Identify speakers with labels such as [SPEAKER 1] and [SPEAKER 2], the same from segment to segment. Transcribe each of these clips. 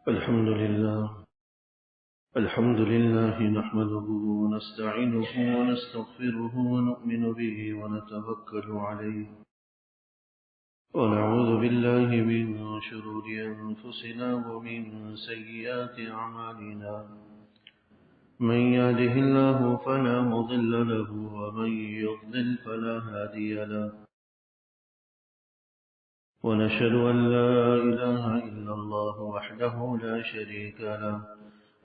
[SPEAKER 1] الحمد لله نحمده ونستعينه ونستغفره ونؤمن به ونتوكل عليه ونعوذ بالله من شرور أنفسنا ومن سيئات أعمالنا من يهده الله فلا مضل له ومن يضلل فلا هادي له ونشهد أن لا إله إلا الله وحده لا شريك له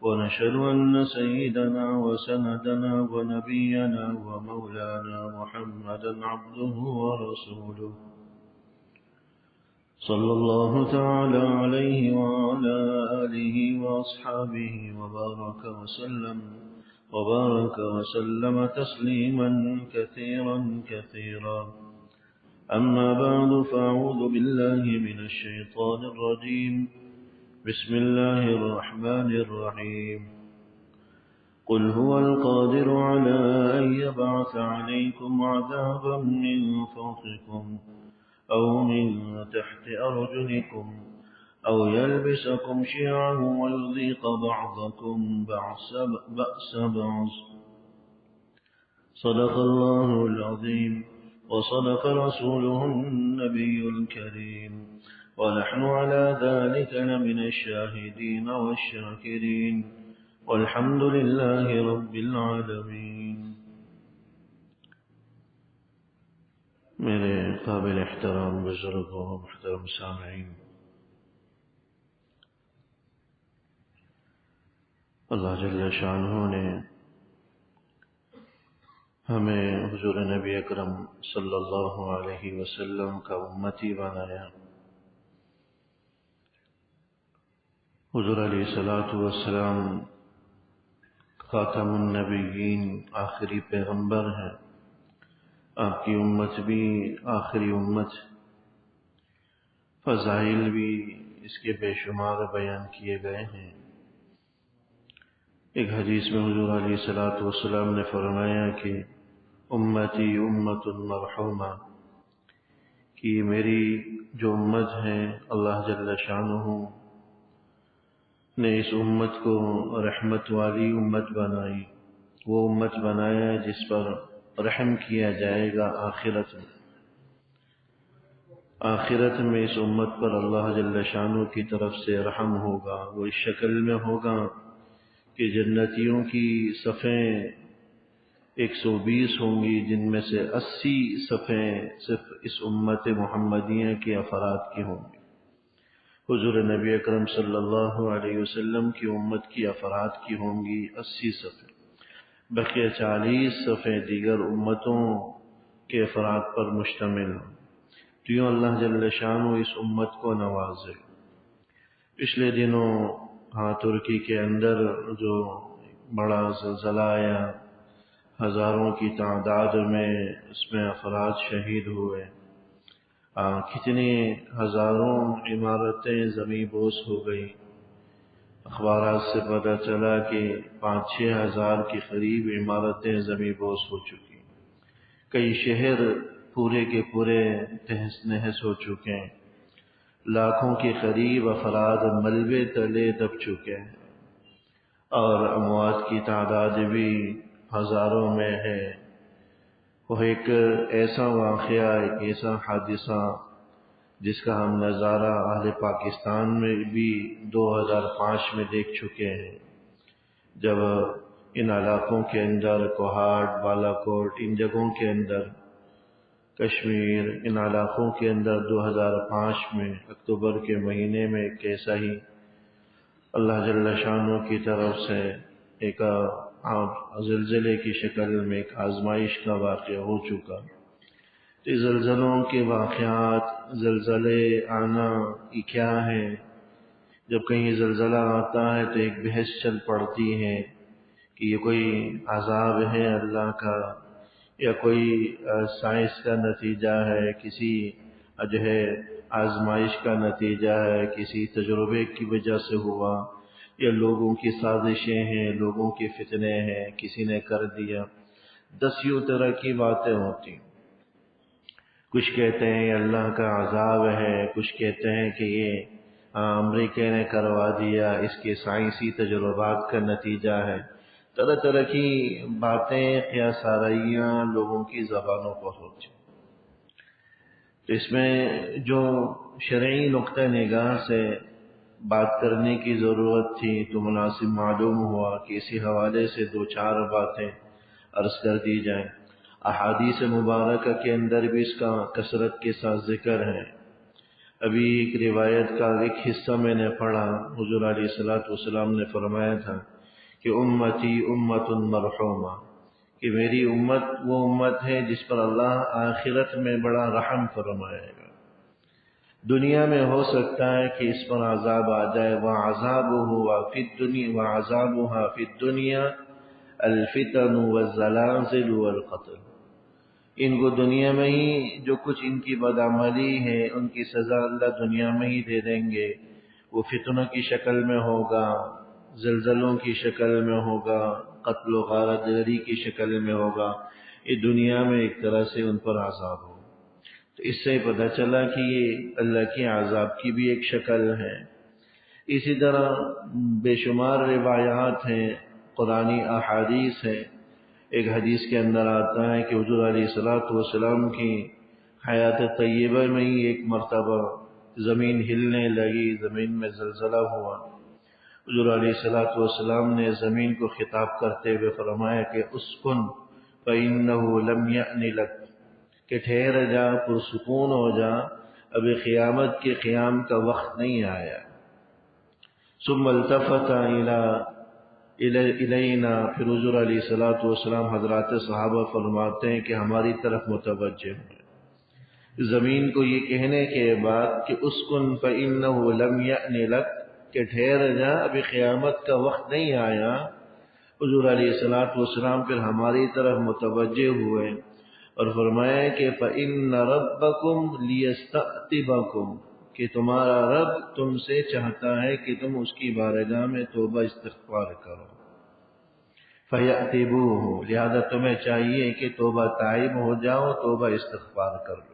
[SPEAKER 1] ونشهد أن سيدنا وسندنا ونبينا ومولانا محمدا عبده ورسوله صلى الله تعالى عليه وعلى آله وأصحابه وبارك وسلم تسليما كثيرا أما بعد فأعوذ بالله من الشيطان الرجيم بسم الله الرحمن الرحيم قل هو القادر على أن يبعث عليكم عذابا من فوقكم أو من تحت أرجلكم أو يلبسكم شيعا ويذيق بعضكم بأس بعض صدق الله العظيم وصدق رسوله النبي الكريم ونحن على ذلك لمن الشاهدين والشاكرين والحمد لله رب العالمين. میرے قابل احترام بزرگوں محترم سامعین، اللہ جل شانہ نے ہمیں حضور نبی اکرم صلی اللہ علیہ وسلم کا امتی بنایا۔ حضور علیہ السلام خاتم النبیین، آخری پیغمبر ہیں، آپ کی امت بھی آخری امت، فضائل بھی اس کے بے شمار بیان کیے گئے ہیں۔ ایک حدیث میں حضور علیہ السلام نے فرمایا کہ امتی امت مرحومہ، کہ میری جو امت ہے اللہ جل شانہ نے اس امت کو رحمت والی امت بنائی، وہ امت بنایا جس پر رحم کیا جائے گا آخرت میں اس امت پر اللہ جل شانہ کی طرف سے رحم ہوگا۔ وہ اس شکل میں ہوگا کہ جنتیوں کی صفیں 120 ہوں گی، جن میں سے 80 صفیں صرف اس امت محمدیہ کے افراد کی ہوں گی۔ حضور نبی اکرم صلی اللہ علیہ وسلم کی امت کی افراد کی ہوں گی 80 صفیں، بقیہ 40 صفیں دیگر امتوں کے افراد پر مشتمل ہوں۔ تو یوں اللہ جل شانہ اس امت کو نوازے۔ پچھلے دنوں ترکی کے اندر جو بڑا زلزلہ آیا، ہزاروں کی تعداد میں اس میں افراد شہید ہوئے، کتنی ہزاروں عمارتیں زمیں بوس ہو گئی۔ اخبارات سے پتہ چلا کہ 5-6 ہزار کے قریب عمارتیں زمیں بوس ہو چکی، کئی شہر پورے کے پورے تہس نہس ہو چکے ہیں، لاکھوں کے قریب افراد ملبے تلے دب چکے ہیں، اور اموات کی تعداد بھی ہزاروں میں ہے۔ وہ ایک ایسا واقعہ، ایک ایسا حادثہ جس کا ہم نظارہ اہل پاکستان میں بھی 2005 میں دیکھ چکے ہیں، جب ان علاقوں کے اندر کوہاٹ، بالا کوٹ، ان جگہوں کے اندر، کشمیر، ان علاقوں کے اندر 2005 میں اکتوبر کے مہینے میں ایک ایسا ہی اللہ جل شانہ کی طرف سے ایک زلزلے کی شکل میں ایک آزمائش کا واقعہ ہو چکا۔ تو زلزلوں کے واقعات، زلزلے آنا یہ کیا ہے؟ جب کہیں زلزلہ آتا ہے تو ایک بحث چل پڑتی ہے کہ یہ کوئی عذاب ہے اللہ کا، یا کوئی سائنس کا نتیجہ ہے، کسی جو ہے آزمائش کا نتیجہ ہے، کسی تجربے کی وجہ سے ہوا، یا لوگوں کی سازشیں ہیں، لوگوں کے فتنے ہیں، کسی نے کر دیا۔ 10 طرح کی باتیں ہوتی، کچھ کہتے ہیں اللہ کا عذاب ہے، کچھ کہتے ہیں کہ یہ امریکہ نے کروا دیا، اس کے سائنسی تجربات کا نتیجہ ہے، طرح طرح کی باتیں قیاس آرائیاں لوگوں کی زبانوں پر ہوتی. تو اس میں جو شرعی نقطہ نگاہ سے بات کرنے کی ضرورت تھی تو مناسب معلوم ہوا کہ اسی حوالے سے دو چار باتیں عرض کر دی جائیں. احادیث مبارکہ کے اندر بھی اس کا کثرت کے ساتھ ذکر ہے. ابھی ایک روایت کا ایک حصہ میں نے پڑھا، حضور علیہ الصلوۃ والسلام نے فرمایا تھا کہ امتی امت مرحومہ، کہ میری امت وہ امت ہے جس پر اللہ آخرت میں بڑا رحم فرمائے گا. دنیا میں ہو سکتا ہے کہ اس پر عذاب آ جائے، وَعَذَابُهُ فِي الدُّنْيَا وَعَذَابُهَا فِي الدُّنْيا الْفِتَنُ وَالزَّلَازِلُ وَالْقَتْلُ. ان کو دنیا میں ہی جو کچھ ان کی بدعملی ہے ان کی سزا اللہ دنیا میں ہی دے دیں گے. وہ فتنوں کی شکل میں ہوگا، زلزلوں کی شکل میں ہوگا، قتل و غارت گری کی شکل میں ہوگا. یہ دنیا میں ایک طرح سے ان پر عذاب ہو. تو اس سے پتہ چلا کہ یہ اللہ کی عذاب کی بھی ایک شکل ہے. اسی طرح بے شمار روایات ہیں، قرآنی احادیث ہیں. ایک حدیث کے اندر آتا ہے کہ حضور علیہ الصلوۃ والسلام کی حیات طیبہ میں ہی ایک مرتبہ زمین ہلنے لگی، زمین میں زلزلہ ہوا. حضور علیہ الصلوۃ والسلام نے زمین کو خطاب کرتے ہوئے فرمایا کہ اسکن فإنہ لم یأن لک، کہ ٹھہر جا، پرسکون ہو جا، ابھی قیامت کے قیام کا وقت نہیں آیا. ثم التفت الینا، پھر حضور علیہ الصلوۃ والسلام حضرات صحابہ فرماتے ہیں کہ ہماری طرف متوجہ ہوئے زمین کو یہ کہنے کے بعد کہ اسکن فإنہ لم یأن لک، کہ ٹھہر جا، ابھی قیامت کا وقت نہیں آیا. حضور علیہ الصلوۃ والسلام پھر ہماری طرف متوجہ ہوئے اور فرمایا کہ فإن ربکم لیستعتبکم، کہ تمہارا رب تم سے چاہتا ہے کہ تم اس کی بارگاہ میں توبہ استغفار کرو. فَيَعْتِبُوهُ، لہذا تمہیں چاہیے کہ توبہ تائب ہو جاؤ، توبہ استغفار کر لو.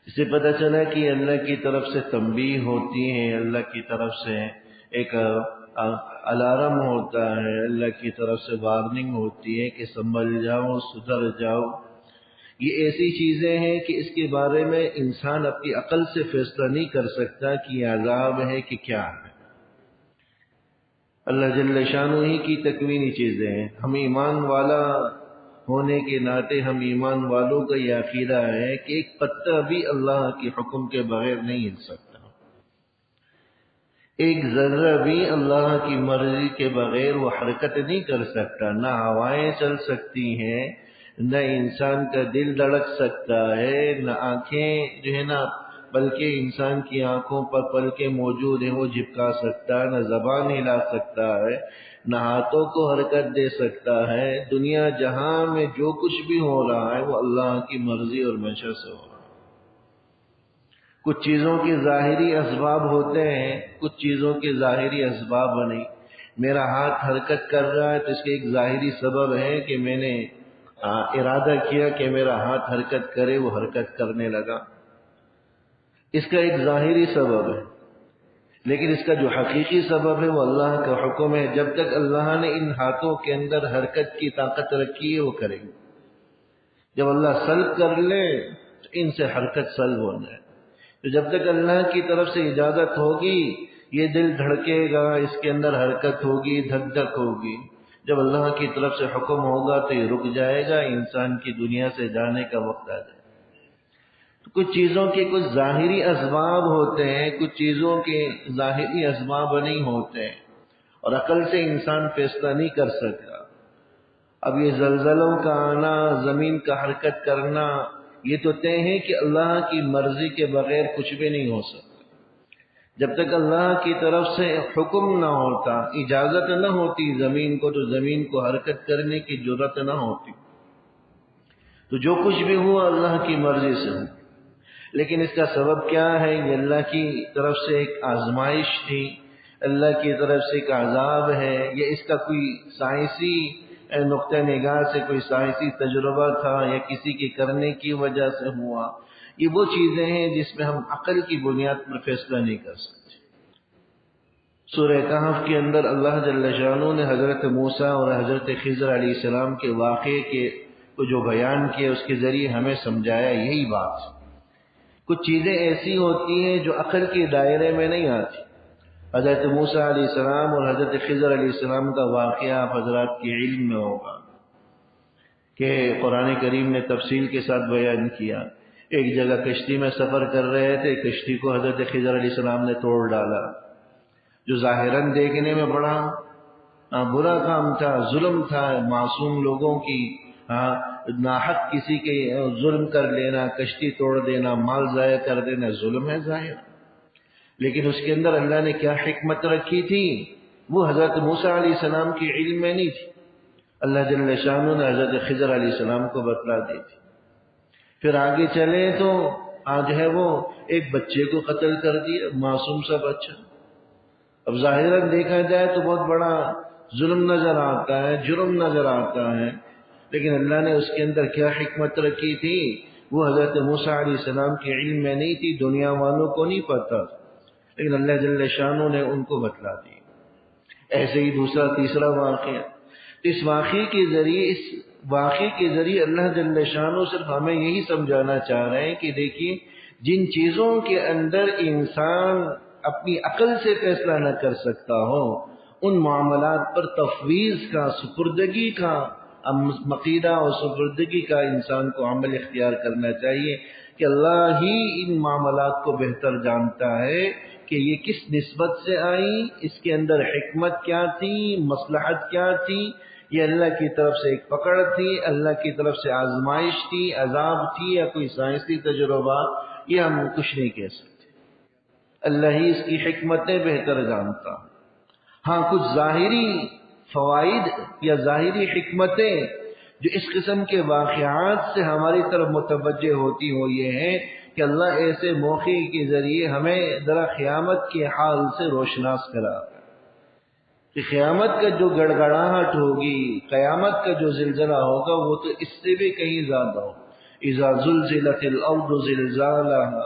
[SPEAKER 1] اس سے پتہ چلا کہ اللہ کی طرف سے تنبیہ ہوتی ہے، اللہ کی طرف سے ایک الارم ہوتا ہے، اللہ کی طرف سے وارننگ ہوتی ہے کہ سنبھل جاؤ، سدھر جاؤ. یہ ایسی چیزیں ہیں کہ اس کے بارے میں انسان اپنی عقل سے فیصلہ نہیں کر سکتا کہ یہ عذاب ہے کہ کیا ہے. اللہ جل شانہ ہی کی تکوینی چیزیں ہیں. ہم ایمان والا ہونے کے ناطے ہم ایمان والوں کا یہ عقیدہ ہے کہ ایک پتہ بھی اللہ کے حکم کے بغیر نہیں ہل سکتا، ایک ذرہ بھی اللہ کی مرضی کے بغیر وہ حرکت نہیں کر سکتا. نہ ہوائیں چل سکتی ہیں، نہ انسان کا دل دھڑک سکتا ہے، نہ آنکھیں جو ہے نا، بلکہ انسان کی آنکھوں پر پلکیں موجود ہیں وہ جھپکا سکتا ہے، نہ زبان ہلا سکتا ہے، نہ ہاتھوں کو حرکت دے سکتا ہے. دنیا جہاں میں جو کچھ بھی ہو رہا ہے وہ اللہ کی مرضی اور منشا سے ہو رہا ہے. کچھ چیزوں کے ظاہری اسباب ہوتے ہیں، کچھ چیزوں کے ظاہری اسباب نہیں. میرا ہاتھ حرکت کر رہا ہے تو اس کے ایک ظاہری سبب ہے کہ میں نے ارادہ کیا کہ میرا ہاتھ حرکت کرے، وہ حرکت کرنے لگا. اس کا ایک ظاہری سبب ہے، لیکن اس کا جو حقیقی سبب ہے وہ اللہ کا حکم ہے. جب تک اللہ نے ان ہاتھوں کے اندر حرکت کی طاقت رکھی ہے وہ کریں گے. جب اللہ سلب کر لے تو ان سے حرکت سلب ہونا ہے. تو جب تک اللہ کی طرف سے اجازت ہوگی یہ دل دھڑکے گا، اس کے اندر حرکت ہوگی، دھک دھک ہوگی. جب اللہ کی طرف سے حکم ہوگا تو یہ رک جائے گا، انسان کی دنیا سے جانے کا وقت آ جائے. تو کچھ چیزوں کے کچھ ظاہری اسباب ہوتے ہیں، کچھ چیزوں کے ظاہری اسباب نہیں ہوتے ہیں اور عقل سے انسان فیصلہ نہیں کر سکتا. اب یہ زلزلوں کا آنا، زمین کا حرکت کرنا، یہ تو طے ہے کہ اللہ کی مرضی کے بغیر کچھ بھی نہیں ہو سکتا. جب تک اللہ کی طرف سے حکم نہ ہوتا، اجازت نہ ہوتی زمین کو، تو زمین کو حرکت کرنے کی جرأت نہ ہوتی. تو جو کچھ بھی ہوا اللہ کی مرضی سے ہوا. لیکن اس کا سبب کیا ہے؟ یہ اللہ کی طرف سے ایک آزمائش تھی، اللہ کی طرف سے ایک عذاب ہے. یہ اس کا کوئی سائنسی نقطہ نگاہ سے کوئی سائنسی تجربہ تھا یا کسی کے کرنے کی وجہ سے ہوا، یہ وہ چیزیں ہیں جس میں ہم عقل کی بنیاد پر فیصلہ نہیں کر سکتے۔ سورہ کہف کے اندر اللہ جل شانہ نے حضرت موسیٰ اور حضرت خضر علیہ السلام کے واقعے کو جو بیان کیا اس کے ذریعے ہمیں سمجھایا یہی بات۔ کچھ چیزیں ایسی ہوتی ہیں جو عقل کے دائرے میں نہیں آتی۔ حضرت موسیٰ علیہ السلام اور حضرت خضر علیہ السلام کا واقعہ آپ حضرات کے علم میں ہوگا کہ قرآن کریم نے تفصیل کے ساتھ بیان کیا۔ ایک جگہ کشتی میں سفر کر رہے تھے، کشتی کو حضرت خضر علیہ السلام نے توڑ ڈالا، جو ظاہراً دیکھنے میں بڑا برا کام تھا، ظلم تھا، معصوم لوگوں کی ناحق کسی کے ظلم کر لینا، کشتی توڑ دینا، مال ضائع کر دینا ظلم ہے ظاہر، لیکن اس کے اندر اللہ نے کیا حکمت رکھی تھی وہ حضرت موسیٰ علیہ السلام کے علم میں نہیں تھی، اللہ جل شانہ نے حضرت خضر علیہ السلام کو بتلا دی تھی۔ پھر آگے چلے تو آج ہے وہ ایک بچے کو قتل کر دیا، معصوم سا بچہ۔ اب ظاہراً دیکھا جائے تو بہت بڑا ظلم نظر آتا ہے، جرم نظر آتا ہے، لیکن اللہ نے اس کے اندر کیا حکمت رکھی تھی وہ حضرت موسیٰ علیہ السلام کے علم میں نہیں تھی، دنیا والوں کو نہیں پتا، لیکن اللہ جل شانہ نے ان کو بتلا دی۔ ایسے ہی دوسرا تیسرا واقعہ، اس واقعے کے ذریعے اللہ جل شانہ صرف ہمیں یہی سمجھانا چاہ رہے ہیں کہ دیکھیے جن چیزوں کے اندر انسان اپنی عقل سے فیصلہ نہ کر سکتا ہو ان معاملات پر تفویض کا، سپردگی کا عقیدہ اور سپردگی کا انسان کو عمل اختیار کرنا چاہیے کہ اللہ ہی ان معاملات کو بہتر جانتا ہے کہ یہ کس نسبت سے آئی، اس کے اندر حکمت کیا تھی، مصلحت کیا تھی، یہ اللہ کی طرف سے ایک پکڑ تھی، اللہ کی طرف سے آزمائش تھی، عذاب تھی، یا کوئی سائنسی تجربہ، یہ ہم کچھ نہیں کہہ سکتے، اللہ ہی اس کی حکمتیں بہتر جانتا۔ ہاں کچھ ظاہری فوائد یا ظاہری حکمتیں جو اس قسم کے واقعات سے ہماری طرف متوجہ ہوتی ہو یہ ہیں کہ اللہ ایسے موقع کے ذریعے ہمیں ذرا قیامت کے حال سے روشناس کرا کہ قیامت کا جو گڑگڑاہٹ ہوگی، قیامت کا جو زلزلہ ہوگا وہ تو اس سے بھی کہیں زیادہ ہو۔ اذا زلزلت الارض زلزالها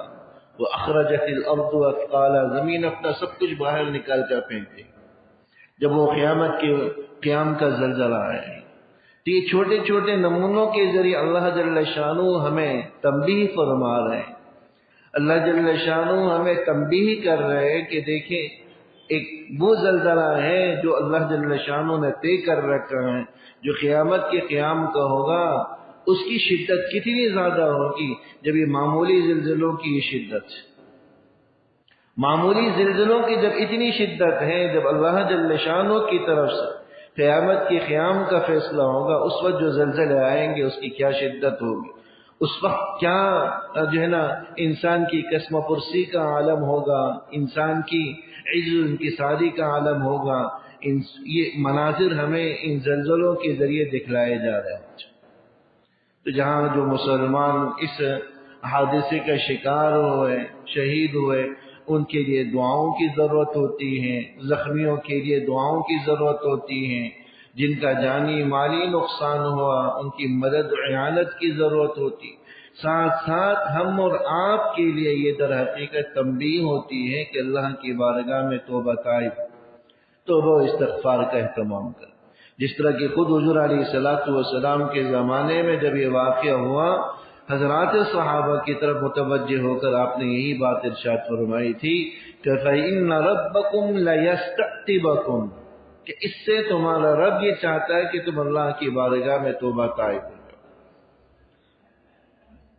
[SPEAKER 1] واخرجت الارض اثقالها، زمین اپنا سب کچھ باہر نکال کر پھینک دے جب وہ قیامت کے قیام کا زلزلہ آئے۔ تو یہ چھوٹے چھوٹے نمونوں کے ذریعے اللہ جل شانہ ہمیں تنبیہ فرما رہے ہیں، اللہ جل شانہ ہمیں تنبیہ کر رہے ہیں کہ دیکھیں ایک وہ زلزلہ ہے جو اللہ جل شانہ نے طے کر رکھا ہے، جو قیامت کے قیام کا ہوگا، اس کی شدت کتنی زیادہ ہوگی جب یہ معمولی زلزلوں کی شدت، معمولی زلزلوں کی جب اتنی شدت ہے، جب اللہ جل شانہ کی طرف سے قیامت کے قیام کا فیصلہ ہوگا، اس وقت جو زلزلے آئیں گے اس کی کیا شدت ہوگی، اس وقت کیا جو ہے نا انسان کی قسم پرسی کا عالم ہوگا، انسان کی عجز انکساری کا عالم ہوگا۔ یہ مناظر ہمیں ان زلزلوں کے ذریعے دکھلائے جا رہے ہیں۔ تو جہاں جو مسلمان اس حادثے کا شکار ہوئے، شہید ہوئے، ان کے لیے دعاؤں کی ضرورت ہوتی ہے، زخمیوں کے لیے دعاؤں کی ضرورت ہوتی ہے، جن کا جانی مالی نقصان ہوا ان کی مدد و اعانت کی ضرورت ہوتی، ساتھ ساتھ ہم اور آپ کے لیے یہ در حقیقت تنبیہ ہوتی ہے کہ اللہ کی بارگاہ میں توبہ طائب، توبہ و استغفار کا اہتمام کریں۔ جس طرح کہ خود حضور علیہ السلام کے زمانے میں جب یہ واقعہ ہوا، حضرات صحابہ کی طرف متوجہ ہو کر آپ نے یہی بات ارشاد فرمائی تھی کہ فَإِنَّ رَبَّكُمْ لَيَسْتَعْتِبَكُمْ، کہ اس سے تمہارا رب یہ چاہتا ہے کہ تم اللہ کی بارگاہ میں توبہ طائب ہو جاؤ،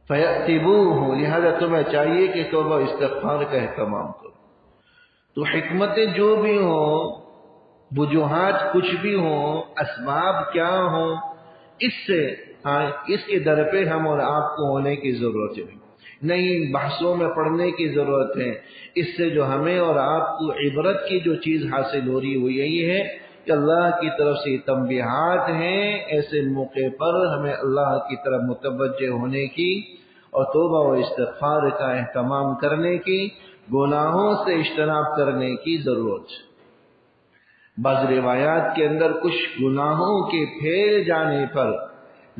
[SPEAKER 1] فَيَأْتِبُوهُ، لہذا تمہیں چاہیے کہ توبہ استغفار کا اہتمام کرو۔ تو حکمتیں جو بھی ہوں، وجوہات کچھ بھی ہوں، اسباب کیا ہوں، اس کے در پہ ہم اور آپ کو ہونے کی ضرورت ہے، نہیں بحثوں میں پڑھنے کی ضرورت ہے۔ اس سے جو ہمیں اور آپ کو عبرت کی جو چیز حاصل ہو رہی وہ یہی ہے کہ اللہ کی طرف سے تنبیہات ہیں، ایسے موقع پر ہمیں اللہ کی طرف متوجہ ہونے کی اور توبہ و استغفار کا اہتمام کرنے کی، گناہوں سے اجتناب کرنے کی ضرورت ہے۔ بعض روایات کے اندر کچھ گناہوں کے پھیل جانے پر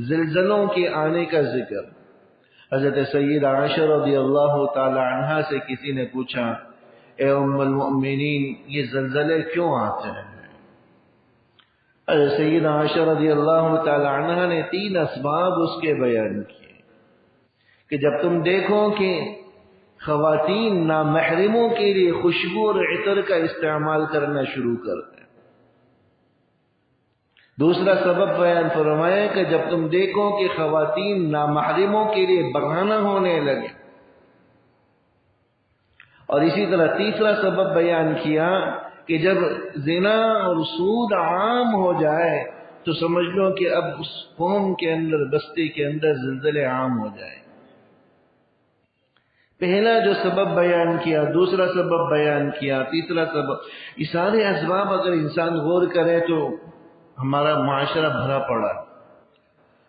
[SPEAKER 1] زلزلوں کے آنے کا ذکر، حضرت سیدہ عائشہ رضی اللہ تعالی عنہا سے کسی نے پوچھا، اے ام المؤمنین یہ زلزلے کیوں آتے ہیں؟ حضرت سیدہ عائشہ رضی اللہ تعالی عنہا نے 3 اسباب اس کے بیان کیے کہ جب تم دیکھو کہ خواتین نامحرموں کے لیے خوشبو اور عطر کا استعمال کرنا شروع کر دیں۔ دوسرا سبب بیان فرمایا کہ جب تم دیکھو کہ خواتین نامحرموں کے لیے بہانہ ہونے لگے، اور اسی طرح تیسرا سبب بیان کیا کہ جب زنا اور سود عام ہو جائے تو سمجھ لو کہ اب اس قوم کے اندر، بستی کے اندر زلزلے عام ہو جائیں۔ پہلا جو سبب بیان کیا، دوسرا سبب بیان کیا، تیسرا سبب، یہ سارے اسباب اگر انسان غور کرے تو ہمارا معاشرہ بھرا پڑا۔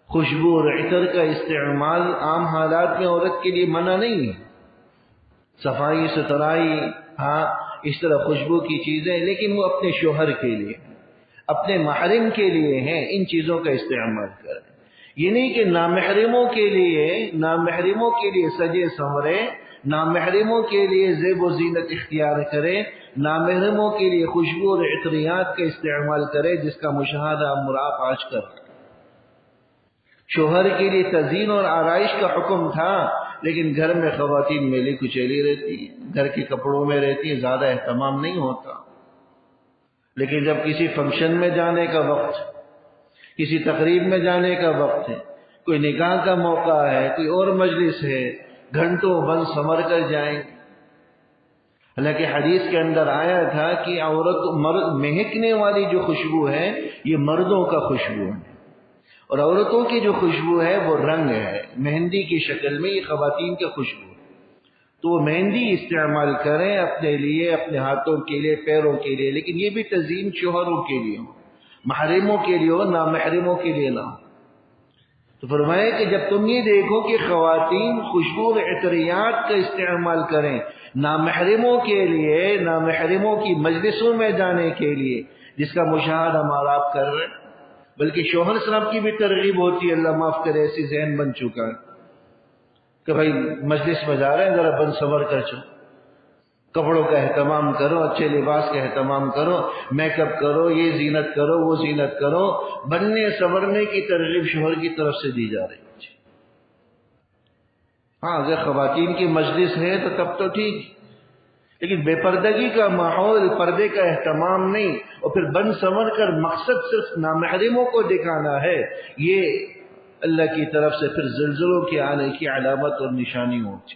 [SPEAKER 1] خوشبو اور عطر کا استعمال عام حالات میں عورت کے لیے منع نہیں ہے، صفائی ستھرائی، ہاں اس طرح خوشبو کی چیزیں، لیکن وہ اپنے شوہر کے لیے، اپنے محرم کے لیے ہیں، ان چیزوں کا استعمال کریں۔ یہ نہیں کہ نامحرموں کے لیے سجے سنورے، نامحرموں کے لیے زیب و زینت اختیار کرے، نامحرموں کے لیے خوشبو اور عطریات کا استعمال کرے، جس کا مشاہدہ آپ آج کر رہے ہیں۔ شوہر کے لیے تزئین اور آرائش کا حکم تھا، لیکن گھر میں خواتین میلی کچیلی رہتی ہیں، گھر کے کپڑوں میں رہتی ہیں، زیادہ اہتمام نہیں ہوتا۔ لیکن جب کسی فنکشن میں جانے کا وقت، کسی تقریب میں جانے کا وقت ہے، کوئی نکاح کا موقع ہے، کوئی اور مجلس ہے، گھنٹوں بن سمر کر جائیں۔ حالانکہ حدیث کے اندر آیا تھا کہ مرد مہکنے والی جو خوشبو ہے یہ مردوں کا خوشبو ہے، اور عورتوں کی جو خوشبو ہے وہ رنگ ہے، مہندی کی شکل میں، یہ خواتین کا خوشبو ہے۔ تو وہ مہندی استعمال کریں اپنے لیے، اپنے ہاتھوں کے لیے، پیروں کے لیے، لیکن یہ بھی تزئین شوہروں کے لیے ہو، محرموں کے لیے ہو، نامحرموں کے لیے نہ ہو۔ تو فرمایا کہ جب تم یہ دیکھو کہ خواتین خوشبو اور عطریات کا استعمال کریں نامحرموں کے لیے، نامحرموں کی مجلسوں میں جانے کے لیے، جس کا مشاہدہ ہمارا آپ کر رہے ہیں، بلکہ شوہر صاحب کی بھی ترغیب ہوتی ہے، اللہ معاف کرے، ایسی ذہن بن چکا ہے کہ بھائی مجلس میں جا رہے ہیں، ذرا بن صبر کر چو، کپڑوں کا اہتمام کرو، اچھے لباس کا اہتمام کرو، میک اپ کرو، یہ زینت کرو، وہ زینت کرو، بننے سنورنے کی ترغیب شوہر کی طرف سے دی جا رہی ہے۔ ہاں اگر خواتین کی مجلس ہے تو تب تو ٹھیک، لیکن بے پردگی کا ماحول، پردے کا اہتمام نہیں، اور پھر بن سنور کر مقصد صرف نامحرموں کو دکھانا ہے، یہ اللہ کی طرف سے پھر زلزلوں کے آنے کی علامت اور نشانی ہوتی،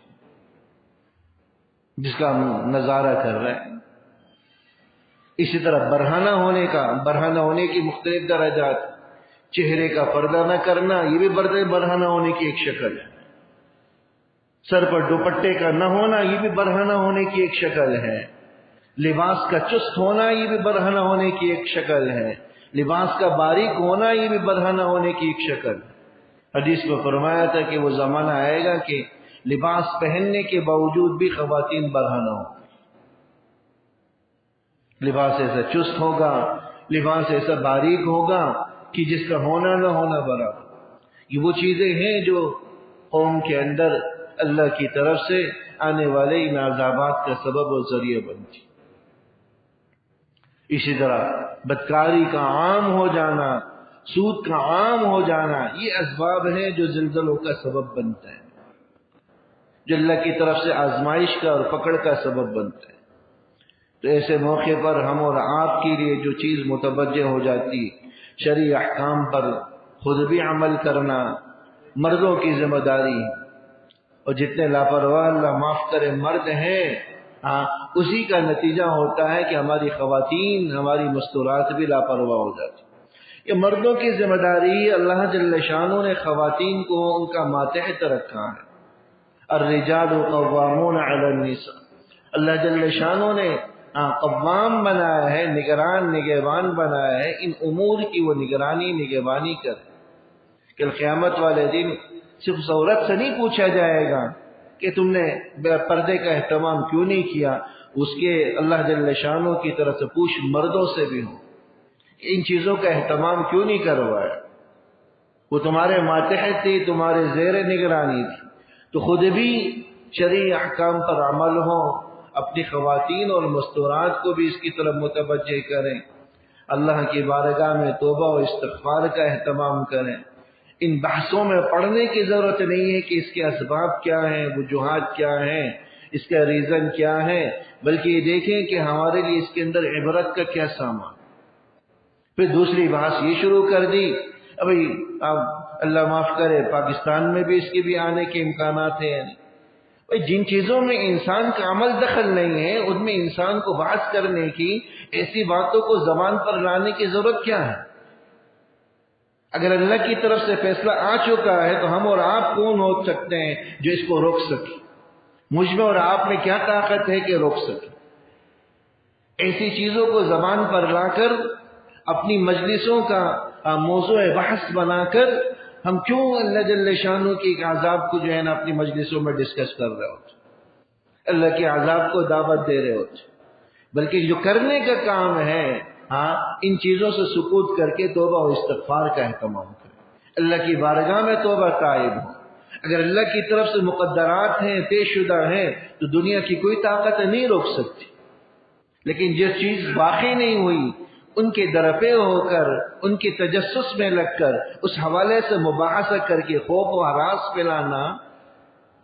[SPEAKER 1] جس کا ہم نظارہ کر رہے ہیں۔ اسی طرح برہنہ ہونے کی مختلف درجات، چہرے کا پردہ نہ کرنا یہ بھی برہنہ ہونے کی ایک شکل ہے، سر پر دوپٹے کا نہ ہونا یہ بھی برہنہ ہونے کی ایک شکل ہے، لباس کا چست ہونا یہ بھی برہنہ ہونے کی ایک شکل ہے، لباس کا باریک ہونا یہ بھی برہنہ ہونے کی ایک شکل ہے۔ حدیث میں فرمایا تھا کہ وہ زمانہ آئے گا کہ لباس پہننے کے باوجود بھی خواتین برہنہ ہوں، لباس ایسا چست ہوگا، لباس ایسا باریک ہوگا کہ جس کا ہونا نہ ہونا برابر۔ یہ وہ چیزیں ہیں جو قوم کے اندر اللہ کی طرف سے آنے والے ان عذابات کا سبب اور ذریعہ بنتی۔ اسی طرح بدکاری کا عام ہو جانا، سود کا عام ہو جانا، یہ اسباب ہیں جو زلزلوں کا سبب بنتا ہے، جو اللہ کی طرف سے آزمائش کا اور پکڑ کا سبب بنتا ہے۔ تو ایسے موقع پر ہم اور آپ کے لیے جو چیز متوجہ ہو جاتی، شرعی احکام پر خود بھی عمل کرنا مردوں کی ذمہ داری، اور جتنے لاپرواہ اللہ معاف کرے مرد ہیں، اسی کا نتیجہ ہوتا ہے کہ ہماری خواتین، ہماری مستورات بھی لاپرواہ ہو جاتی۔ یہ مردوں کی ذمہ داری اللہ جل شانہ نے خواتین کو ان کا ماتحت رکھا ہے۔ الرجال قوامون علی النساء، اللہ جل شانہ نے قوام بنایا ہے، نگہبان بنایا ہے، ان امور کی وہ نگہبانی کر۔ کہ قیامت والے دن صرف عورت سے نہیں پوچھا جائے گا کہ تم نے پردے کا اہتمام کیوں نہیں کیا، اس کے اللہ جل شانہ کی طرف سے پوچھ مردوں سے بھی ہو، ان چیزوں کا اہتمام کیوں نہیں کروایا، وہ تمہارے ماتحت تھی، تمہارے زیر نگرانی تھی، تو خود بھی شرعی احکام پر عمل ہو، اپنی خواتین اور مستورات کو بھی اس کی طرف متوجہ کریں، اللہ کی بارگاہ میں توبہ و استغفار کا اہتمام کریں۔ ان بحثوں میں پڑھنے کی ضرورت نہیں ہے کہ اس کے اسباب کیا ہیں، وجوہات کیا ہیں، اس کا ریزن کیا ہے، بلکہ یہ دیکھیں کہ ہمارے لیے اس کے اندر عبرت کا کیا سامان۔ پھر دوسری بحث یہ شروع کر دی، ابھی اللہ معاف کرے پاکستان میں بھی اس کے بھی آنے کے امکانات ہیں، جن چیزوں میں انسان کا عمل دخل نہیں ہے ان میں انسان کو بحث کرنے کی، ایسی باتوں کو زبان پر لانے کی ضرورت کیا ہے؟ اگر اللہ کی طرف سے فیصلہ آ چکا ہے تو ہم اور آپ کون ہو سکتے ہیں جو اس کو روک سکے؟ مجھ میں اور آپ میں کیا طاقت ہے کہ روک سکے؟ ایسی چیزوں کو زبان پر لا کر اپنی مجلسوں کا موضوع بحث بنا کر ہم کیوں اللہ جل شانہ کے عذاب کو جو ہے نا اپنی مجلسوں میں ڈسکس کر رہے ہوتے، اللہ کے عذاب کو دعوت دے رہے ہوتے، بلکہ جو کرنے کا کام ہے ان چیزوں سے سکوت کر کے توبہ و استغفار کا اہتمام کریں، اللہ کی بارگاہ میں توبہ طائب ہو۔ اگر اللہ کی طرف سے مقدرات ہیں، طے شدہ ہیں، تو دنیا کی کوئی طاقت نہیں روک سکتی، لیکن جس چیز باقی نہیں ہوئی ان کے درپے ہو کر، ان کی تجسس میں لگ کر، اس حوالے سے مباحثہ کر کے خوف و ہراس پھیلانا،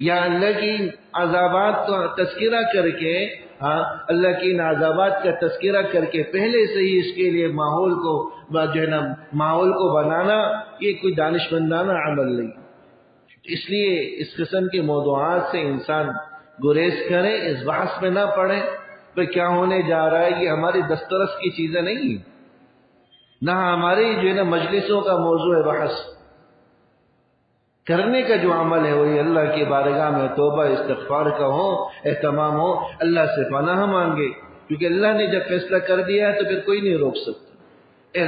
[SPEAKER 1] یا اللہ کی عذابات کا تذکرہ کر کے اللہ کی عذابات کا تذکرہ کر کے پہلے سے ہی اس کے لیے ماحول کو جو ہے نا ماحول کو بنانا، یہ کوئی دانشمندانہ عمل نہیں۔ اس لیے اس قسم کے موضوعات سے انسان گریز کرے، اس بحث میں نہ پڑے تو کیا ہونے جا رہا ہے، یہ ہماری دسترس کی چیزیں نہیں ہیں، نہ ہماری جو ہے نا مجلسوں کا موضوع بحث۔ کرنے کا جو عمل ہے وہی اللہ کی بارگاہ میں توبہ استغفار کا ہو، اہتمام ہو، اللہ سے پناہ مانگے، کیونکہ اللہ نے جب فیصلہ کر دیا ہے تو پھر کوئی نہیں روک سکتا۔ اے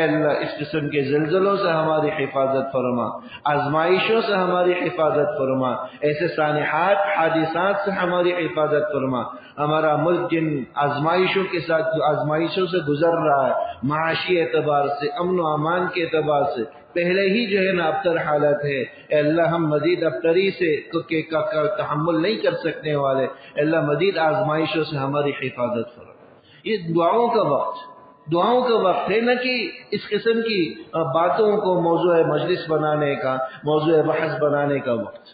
[SPEAKER 1] اللہ اس قسم کے زلزلوں سے ہماری حفاظت فرما، آزمائشوں سے ہماری حفاظت فرما، ایسے سانحات حادثات سے ہماری حفاظت فرما۔ ہمارا ملک جن آزمائشوں کے ساتھ جو آزمائشوں سے گزر رہا ہے، معاشی اعتبار سے، امن و امان کے اعتبار سے پہلے ہی جو ہے نا ابتر حالت ہے، اے اللہ ہم مزید ابتری سے تحمل نہیں کر سکنے والے، اے اللہ مزید آزمائشوں سے ہماری حفاظت فرما۔ یہ دعاؤں کا وقت ہے، نہ کہ اس قسم کی باتوں کو موضوع مجلس بنانے کا، موضوع بحث بنانے کا وقت۔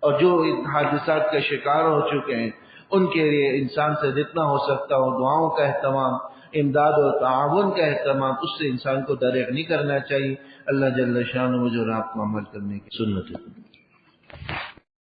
[SPEAKER 1] اور جو حادثات کا شکار ہو چکے ہیں ان کے لیے انسان سے جتنا ہو سکتا ہو دعاؤں کا اہتمام، امداد و تعاون کا اہتمام، اس سے انسان کو دریغ نہیں کرنا چاہیے۔ اللہ جل شانہ مجھے اور آپ کو عمل کرنے کی سنت ہے۔